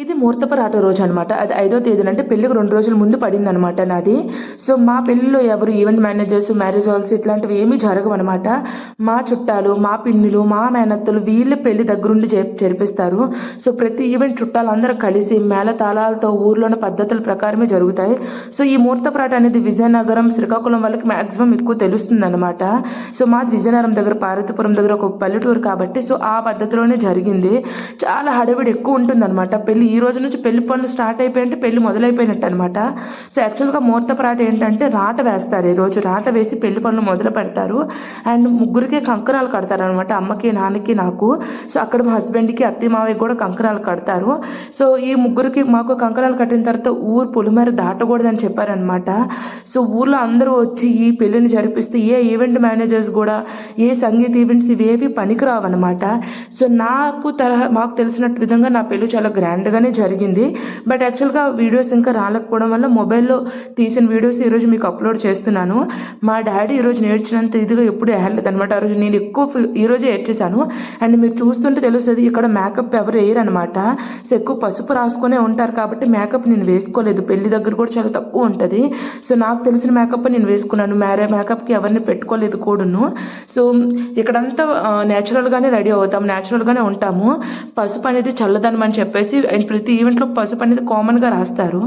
ఇది ముహూర్తపు రోజు అనమాట. అది 5వ తేదీన, అంటే పెళ్ళికి 2 రోజుల ముందు పడిందనమాట నాది. సో మా పెళ్ళిలో ఎవరు ఈవెంట్ మేనేజర్స్, మ్యారేజ్ హాల్స్ ఇట్లాంటివి ఏమీ జరగవనమాట. మా చుట్టాలు, మా పిన్నులు, మా మేనత్తలు వీళ్ళ పెళ్లి దగ్గరుండి జరిపిస్తారు. సో ప్రతి ఈవెంట్ చుట్టాలందరూ కలిసి మేళ తాళాలతో ఊర్లోని పద్ధతుల ప్రకారమే జరుగుతాయి. సో ఈ ముహూర్తపు అనేది విజయనగరం, శ్రీకాకుళం వాళ్ళకి మ్యాక్సిమం ఎక్కువ తెలుస్తుందన్నమాట. సో మాది విజయనగరం దగ్గర, పార్వతీపురం దగ్గర ఒక పల్లెటూరు కాబట్టి సో ఆ పద్ధతిలోనే జరిగింది. చాలా హడావిడి ఎక్కువ ఉంటుందన్నమాట. పెళ్లి ఈ రోజు నుంచి పెళ్లి పనులు స్టార్ట్ అయిపోయింటే పెళ్లి మొదలైపోయినట్టు అనమాట. సో యాక్చువల్గా ముహూర్తపు రాట ఏంటంటే రాట వేస్తారు. ఈరోజు రాట వేసి పెళ్లి పనులు మొదలు పెడతారు. అండ్ ముగ్గురికి కంకణాలు కడతారు అనమాట, అమ్మకి, నాన్నకి, నాకు. సో అక్కడ మా హస్బెండ్కి, అత్తి మావయ్యకి కూడా కంకణాలు కడతారు. సో ఈ ముగ్గురికి మాకు కంకణాలు కట్టిన తర్వాత ఊరు పొలిమేర దాటకూడదని చెప్పారనమాట. సో ఊర్లో అందరూ వచ్చి ఈ పెళ్లిని జరిపిస్తే ఏ ఈవెంట్ మేనేజర్స్ కూడా, ఏ సంగీత ఈవెంట్స్ ఇవేవి పనికిరావన్నమాట. సో మాకు తెలిసినట్టు విధంగా నా పెళ్లి చాలా గ్రాండ్గానే జరిగింది. బట్ యాక్చువల్గా వీడియోస్ ఇంకా రాలేకపోవడం వల్ల మొబైల్లో తీసిన వీడియోస్ ఈరోజు మీకు అప్లోడ్ చేస్తున్నాను. మా డాడీ ఈరోజు నేర్చినంత ఇదిగా ఎప్పుడు ఏడలేదు అనమాట. ఆ రోజు నేను ఎక్కువ ఈరోజే ఏడ్చేసాను. అండ్ మీరు చూస్తుంటే తెలుస్తుంది, ఇక్కడ మేకప్ ఎవరు వేయరు అనమాట. సో ఎక్కువ పసుపు రాసుకునే ఉంటారు కాబట్టి మేకప్ నేను వేసుకోలేదు. పెళ్లి దగ్గర కూడా చాలా తక్కువ ఉంటుంది. సో నాకు తెలిసిన మేకప్ నేను వేసుకున్నాను. మేకప్కి ఎవరిని పెట్టుకోలేదు కూడాను. సో ఇక్కడంతా న్యాచురల్గానే రెడీ అవుతాం, న్యాచురల్గానే ఉంటాము. పసుపు అనేది చల్లదనం అని చెప్పేసి ప్రతి ఈవెంట్లో పసుపు అనేది కామన్గా రాస్తారు.